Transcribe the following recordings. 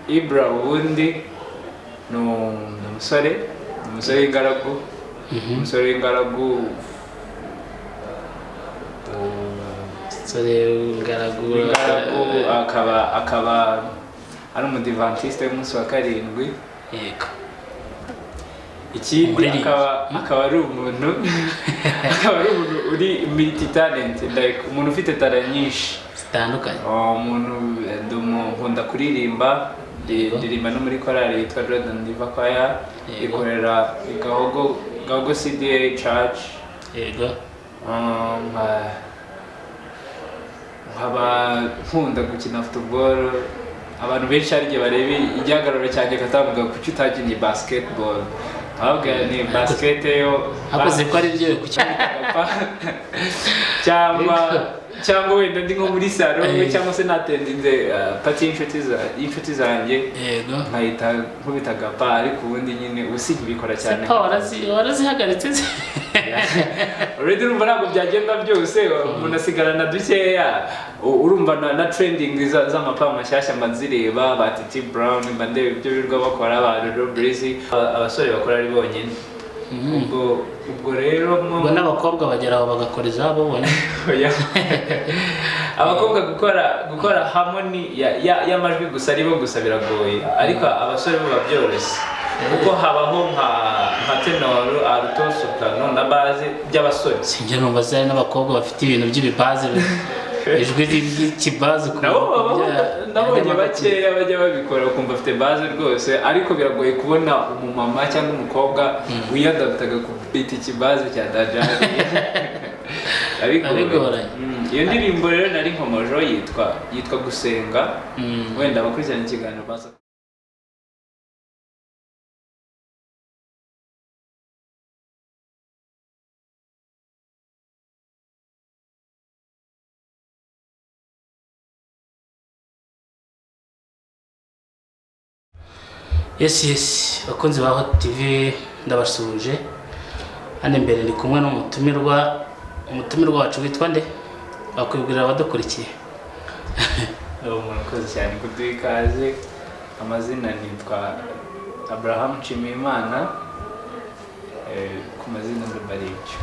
IBRAH ubundi ni umusore w'ingaragu, umusore w'ingaragu akaba ari umudivantiste w'umunsi wa karindwi. Yego. Ikindi akaba ari umuntu uri multi talent, like umuntu ufite talent nyinshi zitandukanye. Umuntu nkunda kuririmba, ndirimba no muri korali yitwa Jordan Diva Choir, ikorera Gahogo CDA Church. Yego. nkaba nkunda gukina football. Abantu benshi ari gihe barebe igihagararo cyanjye katavuga kuki utakinnye basketball, ahubwo ni basket yo akoze ko ari byo ku cyangwa wenda ndi nko muri salo cyangwa se natendinze pati y'inshuti zanjye, nkahita nkubita gapa, ariko ubundi nyine usibye ubikora cyane. warazihagaritse already urumva ntabwo byagenda byose, umuntu asigarana dukeya. Urumva na trending z'amapa mashyashya mbanzireba, ba Titi Brown, mba ndeba ibyo birirwa bakora, ba Jojo Breezy, abasore bakora ari bonyine. ubwo rero ubwo n'abakobwa bagera aho bagakora izabo bone. Abakobwa gukora harmony y'amajwi gusa aribo gusa biragoye, ariko abasore bo babyoroshye kuko habaho nka tenor, alto, soprano na base by'abasore. Sinjye numva zari n'abakobwa bafite ibintu by'ibibaze ijwi ry'ikibaze nabonye bakeya bajya babikora ukumva afite base rwose, ariko biragoye kubona umumama cyangwa umukobwa wiyadaptaga ku beat ikibaze cya dajari. Abigoranye. Iyo ndirimbo rero nari nkomojo yitwa Gusenga, wenda abakurikirana ikiganiro basa. Yes, bakunzi ba Hot TV ndabasuje. Hano imbere ndi kumwe n'umutumirwa wacu witwa nde? Bakwibwira abadukurikiye. Murakoze cyane kuduha ikaze. Amazina nitwa Abraham Nshimiyimana, ku mazina ndabaribyo.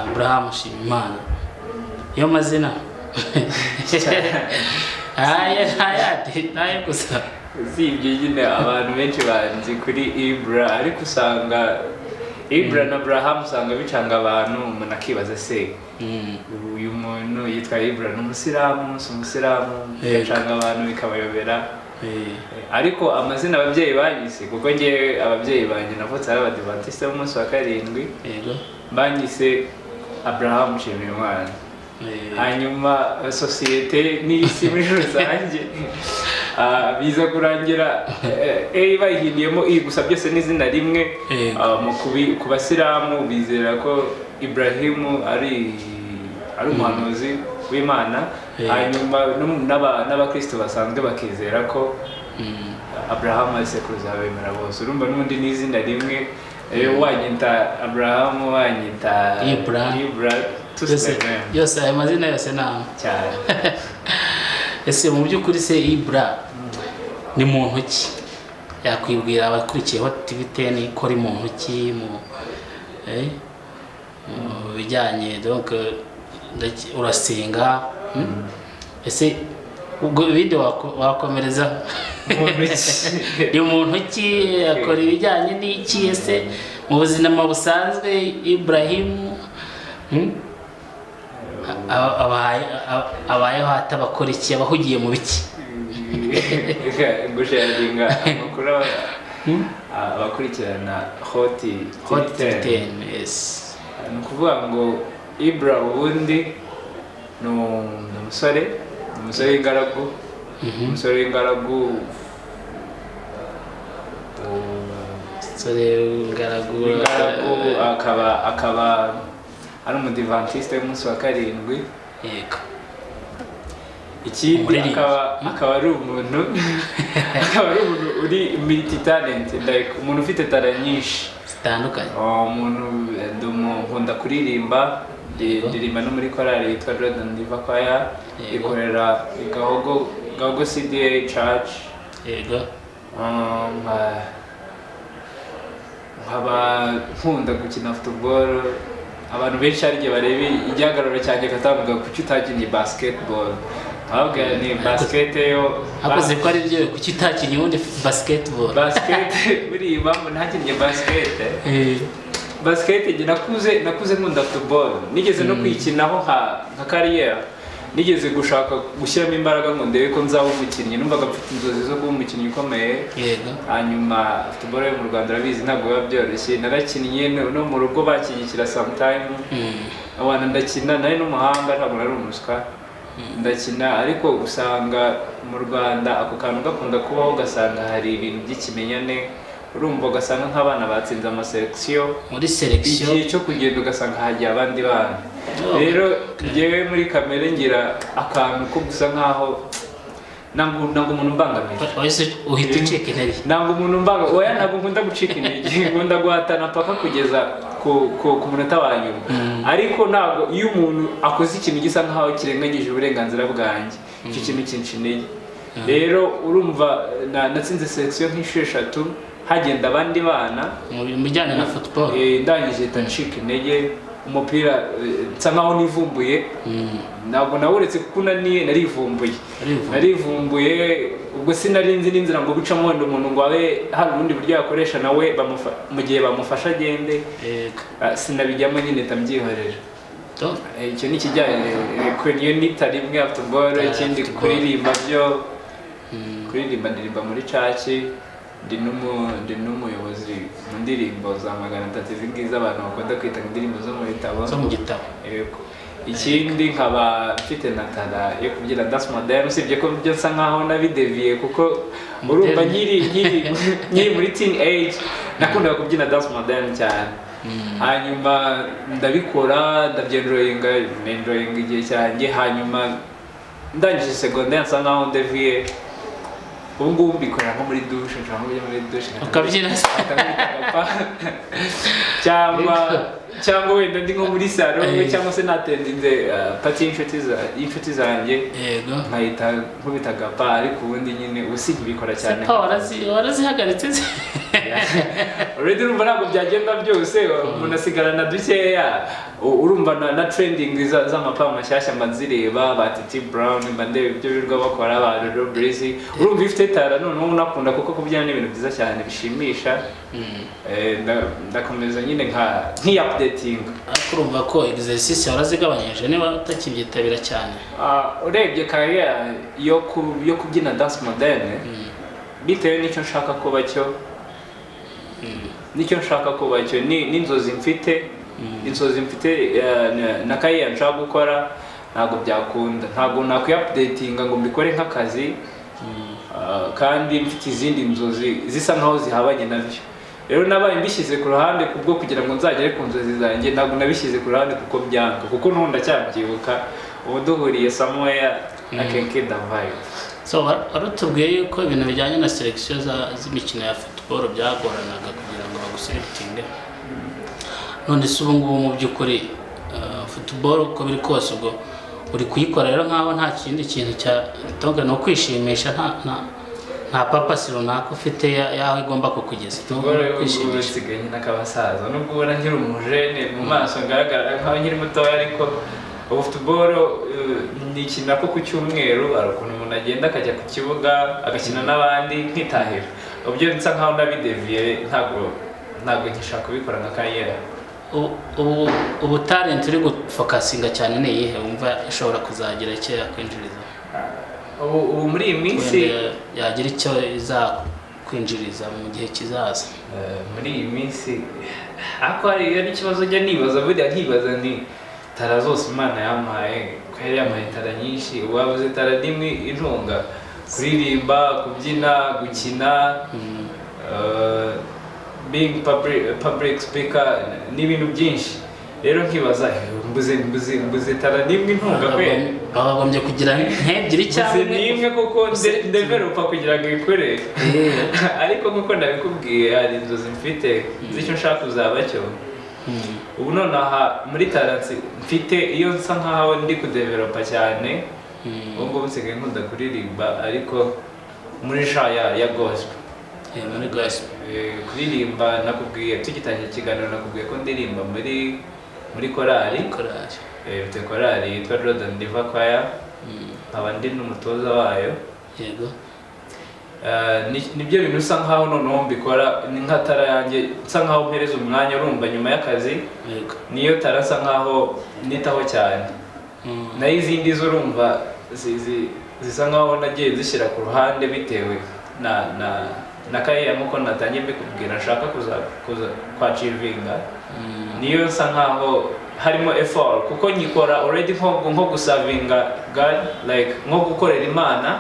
Abraham Nshimiyimana. Yo mazina. Naye gusa. Usibye nyine abantu benshi banzi kuri IBRAH, ariko usanga IBRAH na Abraham usanga bicanga abantu, umuntu akibaza se uyu muntu yitwa IBRAH n'umusilamu, bicanga abantu bikabayobera. Ariko amazina ababyeyi banyise, kuko ngewe ababyeyi banjye navutse ari abadivantiste b'umunsi wa karindwi, banyise Abraham Nshimiyimana. Hanyuma sosiyete n'isi muri rusange biza kurangira bayihindiyemo gusa byose n'izina rimwe. Ku basilamu bizera ko Ibrahim ari umuhanuzi w'Imana, hanyuma n'abakristo basanzwe bakizera ko Abraham ari sekuruza abemera bose. Urumva n'ubundi n'izina rimwe, wanyita Abraham, wanyita IBRAH, yose aya mazina yose nama cyane. Ese mu by'ukuri se IBRAH ni muntu ki? Yakwibwira abakurikiye Hot TV 10 ko ari muntu ki mu bijyanye, donc urasenga. Ese ubwo video wakomereza ni muntu ki, akora ibijyanye n'iki? Ese mu buzima busanzwe Ibrahim abayeho atabakora iki, abahugiye mu biki? Gusharinga amakuru abakurikirana Hot TV 10. Yes. Ni ukuvuga ngo IBRAH ubundi ni umusore w'ingaragu, akaba ari umudivantiste w'umunsi wa karindwi. Yego. Ikindi akaba ari umuntu uri multi talent, like umuntu ufite talent nyinshi zitandukanye. Umuntu nkunda kuririmba, ndirimba no muri korali yitwa Jordan Diva Choir, ikorera Gahogo CDA Church. Yego. nkaba nkunda gukina football. Abantu benshi hari igihe bareba igihagararo cyanjye katavuga kuki utakinnye basketball, ahubwo ni basket yo akoze ko ari byo kuki utakinnye ubundi basketball. buri impamvu ntakinnye basket njye nakuze nkunda football, nigeze no kwikinaho nka career, nigeze gushaka gushyiramo imbaraga ngo ndebe ko nzaba umukinnyi, numvaga mfite inzozi zo kuba umukinnyi ukomeye. Hanyuma football yo mu Rwanda urabizi ntabwo biba byoroshye, narakinnye no mu rugo bakinyikira sometime, abana ndakina, nari n'umuhanga ntabwo nari umuswa, ndakina. Ariko usanga mu Rwanda ako kantu gakunda kubaho, ugasanga hari ibintu by'ikimenyane, urumva ugasanga nk'abana batsinze amaselection muri selection, igihe cyo kugenda ugasanga hagiye abandi bana. Rero njyewe muri kamere ngira akantu ko gusa nkaho ntabwo umuntu mbangamiye, uhita ucika intege. ntabwo umuntu mbangamiye, oya ntabwo nkunda gucika intege, nkunda guhatana paka kugeza ku munota wa nyuma. Ariko ntabwo iyo umuntu akoze ikintu gisa nkaho kirengagije uburenganzira bwanjye, icyo kintu kinshi intege. Rero urumva natsinze selection nk'esheshatu, hagenda abandi bana mu bijyanye na football. Ndangije ncika intege, umupira nsa nkaho nivumbuye, ntabwo nawuretse kuko narivumbuye. Ubwo sinarinzi n'inzira ngo gucamo wenda umuntu ngo abe hari ubundi buryo yakoresha nawe mu gihe bamufasha agende, sinabijyamo nyine ndabyihorera. Icyo ni ikijyanye niyo nita rimwe ya football. Ikindi kuririmba ndirimba muri church, ndi n'umuyobozi mu ndirimbo za 300 z'ingiza abantu bakunda kwita indirimbo zo mu gitabo. Yego. Ikindi nkaba mfite na tara yo kubyina dance modern, usibye ko byo nsa nkaho nabideviye kuko urumva nkiri muri teen age nakundaga kubyina dance modern cyane. Hanyuma ndabikora, ndabyenjoyinga igihe cyanjye. Hanyuma ndangije secondaire nsa nkaho ndeviye, ubu ngubu mbikora nko muri douche, nshaka kujya muri douche ukabyina cyangwa wenda ndi nko muri salon, cyangwa se natendinze party y'inshuti zanjye, nkahita nkubita agapa. Ariko ubundi nyine usibikora cyane. warazihagaritse already urumva ntabwo byagenda byose, umuntu asigarana dukeya. Urumva na trending z'amapa mashyashya mbazireba, ba Titi Brown, mbandebe ibyo birwa bakora, ba Jojo Breezy. Urumva ifite tara noneho unakunda kuko kubyina n'ibintu byiza cyane bishimisha. Ndakomeza nyine nk'i-updating. Urumva ko exercice warazigabanyije niba utakibyitabira cyane. Urebye career yo kubyina dance moderne, bitewe n'icyo nshaka kuba cyo, n'inzozi mfite, na career nshaka gukora, ntabwo byakunda. Ntabwo nakwi-updatinga ngo mbikore nk'akazi, kandi mfite izindi nzozi zisa nkaho zihabanye nabyo. Rero nabaye mbishyize ku ruhande kubwo kugira ngo nzagere ku nzozi zanjye, ntabwo nabishyize ku ruhande kuko byanga, kuko n'ubundi ndacyabyibuka ubu duhuriye somewhere I can get the vibe. So warutubwiye yuko ibintu bijyanye na selection z'imikino ya football byagoranaga kugira ngo baguselectinge. None se ubu ngubu mu by'ukuri football uko biri kose ubwo uri kuyikora rero nkaho nta kindi kintu cyatoga no kwishimisha, nta purpose runaka ufite yaho igomba kukugeza. Kwishimisha nyine n'akabasaza, nubwo ubona nkiri umujene mu maso ngaragara nkaho nkiri mutoya, ariko ubu football ni ikintu nako ku cyumweru hari ukuntu umuntu agenda akajya ku kibuga agakina n'abandi nkitahira. Ubyo nsa nkaho nabideviye, ntabwo nkishaka kubikora nka career. Ubu talent uri gufokasinga cyane ni iyihe wumva ishobora kuzagira icyo yakwinjiriza? Ubu muri iyi minsi yagira icyo izakwinjiriza mu gihe kizaza. Muri iyi minsi ako hari ikibazo njya nibaza, burya nkibaza ni tara zose Imana yampaye, ko yari yampaye tara nyinshi, wabuze tara nimwe intunga, kuririmba, kubyina, gukina, being public speaker n'ibintu byinshi. Rero nkibaza mbuze tara nimwe intunga kwe, bagombye kugira nk'ebyiri cyangwa nimwe kuko developa kugira ngo ikore. Ariko nkuko ndabikubwiye hari inzozi mfite z'icyo nshaka kuzaba cyo. Ubu nonaha muri talent mfite iyo nsa nkaho ndi kudevelopa cyane, ubwo nsigaye nkunda kuririmba ariko muri ya gospel. muri gospel. Kuririmba nakubwiye tugitangira ikiganiro nakubwiye ko ndirimba muri korali. Bite korali yitwa Jordan Diva Choir. Nkaba ndi n'umutoza wayo. Yego. Nibyo bintu usa nkaho noneho mbikora ni nka tara yanjye, usa nkaho mpereza umwanya urumva nyuma y'akazi. Yego. Niyo tara asa nkaho nitaho cyane. Naho izindi zurumva zisa nkaho nagiye zishyira ku ruhande bitewe na kaya muko natangiye mbikubwira nshaka kuza kwachivinga. Niyo nsa nkaho harimo effort kuko nyikora already nko gusavinga God, like nko gukorera Imana.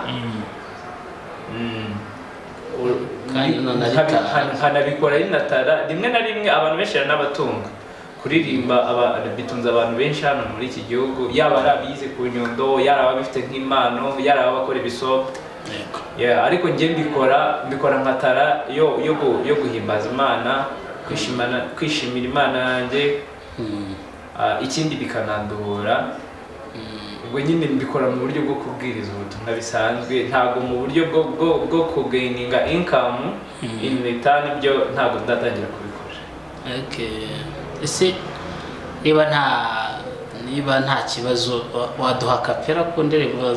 Hanabikora inatara rimwe na rimwe abantu benshi n'abatunga kuririmba bitunze abantu benshi hano muri iki gihugu, yaba arabize ku Nyundo, yaba abifite nk'impano, yaba abakora ibisopo. Ariko njye mbikora nkatara yo guhimbaza Imana, kwishimira Imana yanjye. Ikindi bikananduhura. Ubwo nyine mbikora mu buryo bwo kubwiriza ubutumwa bisanzwe, ntago mu buryo bwo kugaininga income in return, byo ntago ndatangira kubikora. Ese niba nta kibazo waduha kapera ku ndirimbo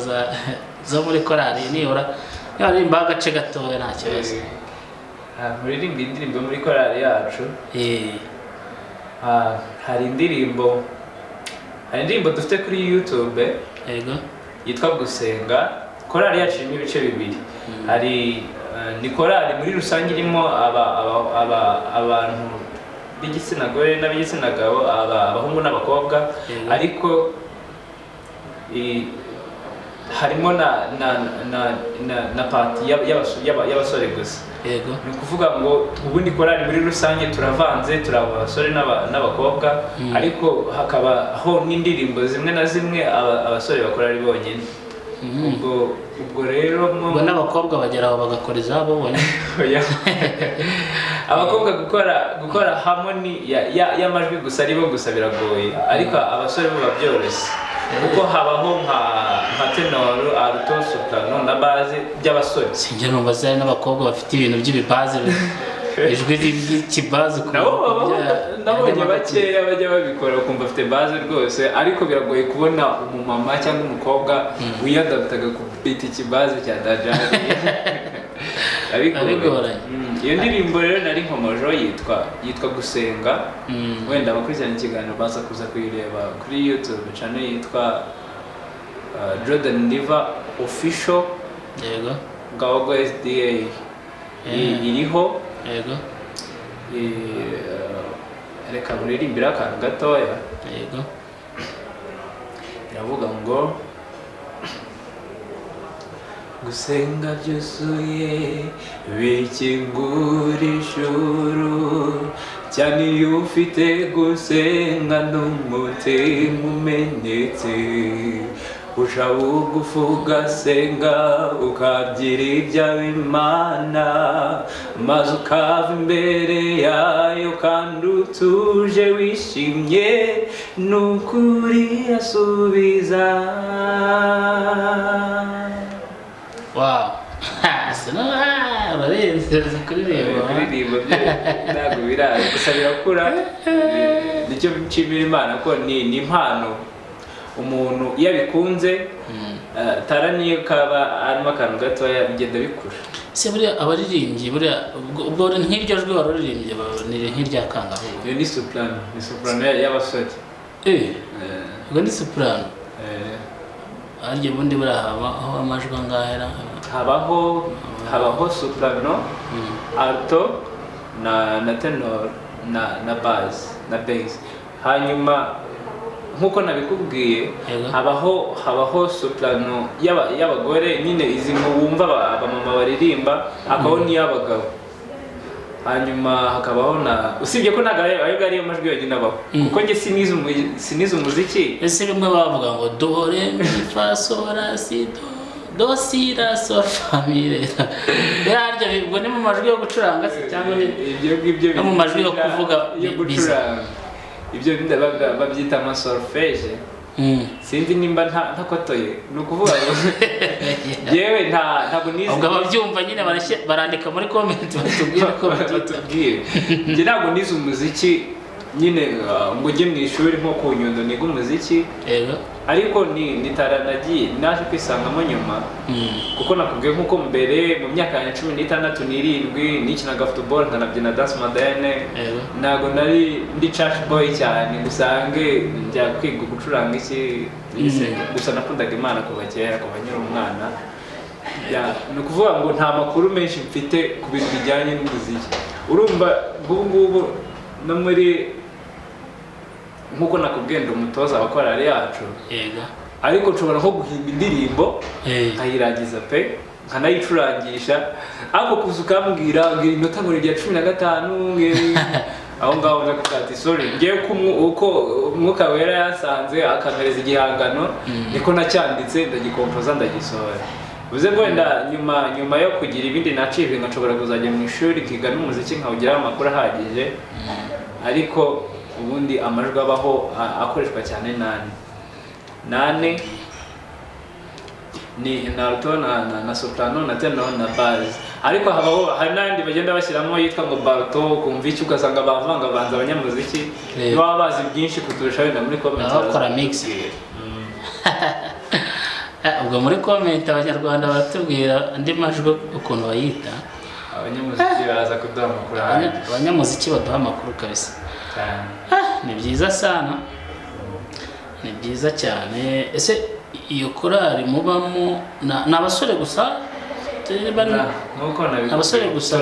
zo muri korali nibura niba agace gatoya nta kibazo. Muririmba indirimbo muri korali yacu. Hari indirimbo dufite kuri YouTube. Yego. Yitwa Gusenga. Korali yacu irimo ibice bibiri. Hari ni korali muri rusange irimo abantu b'igitsina gore n'ab'igitsina gabo, abahungu n'abakobwa, ariko harimo na party y'abasore gusa. Yego. Ni kuvuga ngo ubundi korali muri rusange turavanze, abasore n'abakobwa, ariko hakabaho n'indirimbo zimwe na zimwe abasore bakora ari bonyine. Ubwo rero ubwo n'abakobwa bageraho bagakora izabo bonyine. Abakobwa gukora harmony y'amajwi gusa aribo gusa biragoye, ariko abasore bo babyoroshye kuko habaho nka tenor, alto, soprano na base by'abasore. Sinjye numva zari n'abakobwa bafite ibintu by'ibibaze ijwi ry'ikibaze ku nabonye bakeya bajya babikora ukumva afite base rwose, ariko biragoye kubona umumama cyangwa umukobwa wiyadaptaga ku beat ikibaze cya dajari. Abigoranye. Iyo ndirimbo rero nari nkomojo yitwa Gusenga. Wenda abakurikirana ikiganiro baza kuza kuyireba kuri YouTube channel yitwa Jordan Diva Official. Yego. Gawago SDA. Iriho. Yego. Reka muririmbira akantu gatoya. Yego. Iravuga ngo gusenga byuzuye bikingura ijuru, cyane iyo ufite gusenga n'umutima umenetse, uca bugufi ugasenga ukabyira ibyawe Imana, maze ukava imbere yayo kandi utuje wishimye, n'ukuri asubiza. Wow. Urarenze kuririmba ntabwo biraza gusa birakura. Nicyo nshimira Imana ko ni impano umuntu iyo abikunze. Tara niyo kaba arimo akantu gatoya bigenda bikura. Se buriya abaririmbyi buriya ubwo nk'iryo jwi waruririmbye ni nk'irya kangahe? Iyo ni soprano y'abasore. Ubwo ni soprano. Aryo bundi barahabaho amajwi angahera. Habaho soprano, alto na tenor na bass. Hanyuma nkuko nabikubwiye habaho soprano y'abagore nyine izi wumva abamama baririmba, hakabaho n'iy'abagabo. Hanyuma hakabaho usibye ko ntago ariyo majwi yonyine abaho, kuko njye sinize umuziki. Ese bimwe bavuga ngo do re mi fa sol la si do si la sol fa mi re. Yaryo bibwo ni mu majwi yo gucuranga se cyangwa ibyo mu majwi yo kuvuga yo gucuranga. Ibyo babyita ama solfège. sinzi nimba ntakotoye ni ukuvuga ngo yewe ntabwo nizi ubwo ababyumva nyine barandika muri comment batubwire ko batubwire njye ntabwo nizi umuziki nyine ngo ujye mu ishuri nko ku Nyundo niga umuziki ariko nitaranagiye naje kwisangamo nyuma kuko nakubwiye nk'uko mbere mu myaka ya 16 n'irindwi nikinaga football nkanabyina dance moderne ntabwo nari ndi church boy cyane gusange njya kwiga gucuranga iki gusa nakundaga Imana kuva kera kuva nyiri umwana ni ukuvuga ngo nta makuru menshi mfite ku bintu bijyanye n'umuziki urumva ngubu no muri nkuko nakubwiye ndi umutoza wa korali yacu ariko nshobora nko guhimba indirimbo nkayirangiza pe nkanayicurangisha ariko kuza ukambwira ngo inota ngo rya 15 aho ngaho ndakubwira sorry ngiye uko umwuka wera yasanze akamereza igihangano niko nacyanditse ndagikompoza ndagisohora uze gwenda nyuma yo kugira ibindi nacive ngashobora kuzajya mu ishuri kiga n'umuziki nkawugira amakuru ahagije ariko ubundi amajwi abaho akoreshwa cyane nane ni alto na soprano na tenor na bass ariko habaho hari n'andi bagenda bashyiramo yitwa ngo barto kumva icyo ugasanga bavanze abanyamuziki baba bazi byinshi kuturusha wenda muri comment bakora mix ubwo muri comment abanyarwanda batubwira andi majwi ukuntu bayita abanyamuziki baraza kuduha amakuru abanyamuziki baduha amakuru kabisa ni byiza sana ni byiza cyane ese iyo korali mubamo n'abasore gusa abasore gusa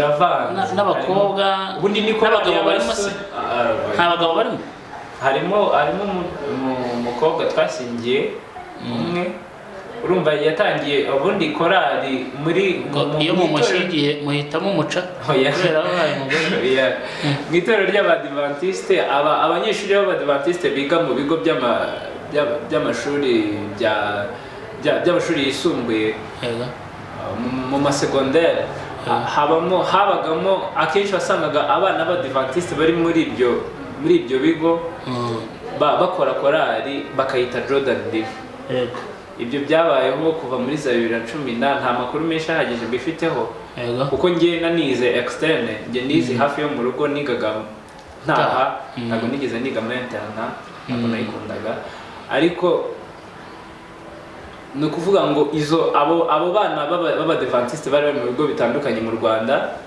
n'abakobwa n'abagabo barimo se abagabo barimo harimo umukobwa twasingiye umwe urumva yatangiye ubundi korali muri iyo mumushingiye muhitamo umuca kubera babaye umugore mu itorero ry'abadivantiste abanyeshuri b'abadivantiste biga mu bigo by'amashuri by'amashuri yisumbuye mu masegondere habagamo akenshi wasangaga abana b'abadivantiste bari muri ibyo bigo bakora korali bakayita Jordan Div ibyo byabayeho kuva muri 2010 nta makuru menshi ahagije mbifiteho kuko ngiye nanize externe ngiye nize hafi yo mu rugo nigaga ntaha ntabwo nigeze niga muri interna ntabwo nayikundaga ariko ni ukuvuga ngo abo bana b'abadivantiste bari mu bigo bitandukanye mu Rwanda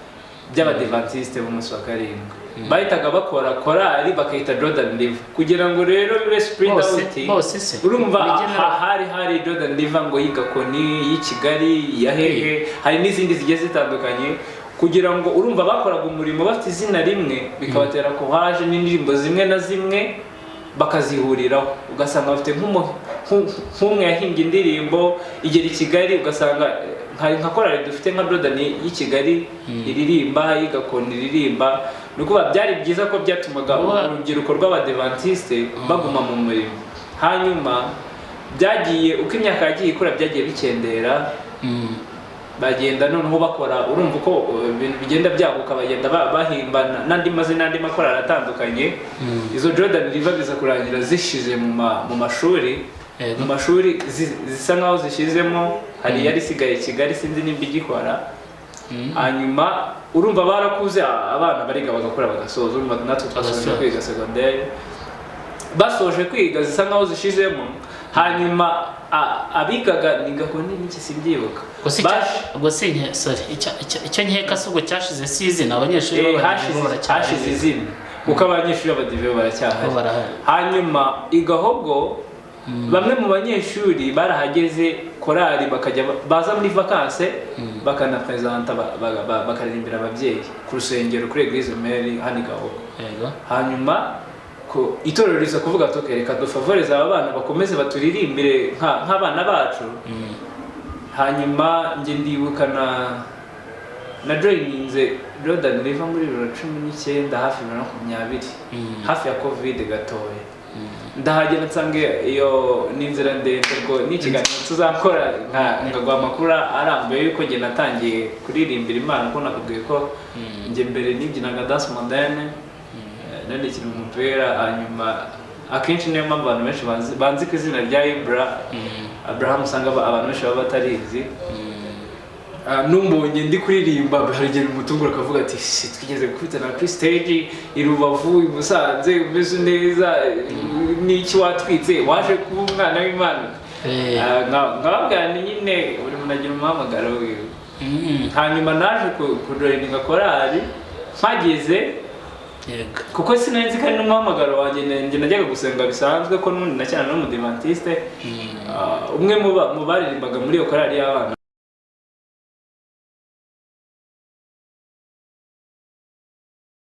by'abadivantiste b'umunsi wa karindwi bahitaga bakora korali bakayita Jordan Div kugira ngo rero spread out urumva hari Jordan Div ngo y'Igakoni y'Ikigali ya hehe hari n'izindi zigiye zitandukanye kugira ngo urumva bakoraga umurimo bafite izina rimwe bikabatera courage n'indirimbo zimwe na zimwe bakazihuriraho ugasanga bafite nk'umwe yahimbye indirimbo igera i Kigali ugasanga nka korali dufite nka Jordan y'Ikigali iririmba y'Igakoni iririmba nukuba byari byiza ko byatumaga urubyiruko rw'abadivantiste baguma mu murimo hanyuma byagiye uko imyaka yagiye ikura byagiye bikendera bagenda noneho bakora urumva uko ibintu bigenda byaguka bagenda bahimba n'andi mazina n'andi makorali atandukanye izo Jordan River biza kurangira zishize mu mashuri mu mashuri zisa nkaho zishizemo hari yari sigaye Kigali sinzi nimba igikora hanyuma urumva barakuze abana bariga bagakora bagasoza urumva natwe twasoje kwiga secondaire basoje kwiga zisa nkaho zishizemo hanyuma abigaga nigakoni n'iki simbyibuka gusinye sorry icyo nkeka subwo cyashize season abanyeshuri hashize izina kuko abanyeshuri b'abadive baracyahari hanyuma igahogo bamwe mu banyeshuri barahageze korali bakajya baza muri vacances bakana presenta bakaririmbira ababyeyi ku rusengero kuri Eglise Mary hani gahogo hanyuma ko itorero riza kuvuga tokereka dufavoriza aba bana bakomeze baturirimbire nk'abana bacu hanyuma nge ndibuka na joininze Jordan River muri 2019 hafi 20 hafi ya covid gatoya ndahagera nsange iyo n'inzira ndende ngo n'ikiganiro tuzakora nkagwa amakuru arambuye yuko nge natangiye kuririmbira Imana ko nakubwiye ko nge mbere nibyinaga dance moderne nandikira umupira hanyuma akenshi niyo mpamvu abantu benshi banzi ku izina rya IBRAH. Abraham usanga abantu benshi baba batarizi. Numbonye ndi kuririmba hari igihe umutungura akavuga ati twigeze gukubitana kuri stage i Rubavu i Musanze umeze neza n'iki watwitse waje kuba umwana w'Imana. Nkababwira nyine buri muntu agira umuhamagaro wiwe. Hanyuma naje kujoyininga korali mpageze kuko sinari nzi ko ari n'umuhamagaro wanjye njye najyaga gusenga bisanzwe ko n'undi nacyana n'umudivantiste umwe mu baririmbaga muri iyo korali y'abana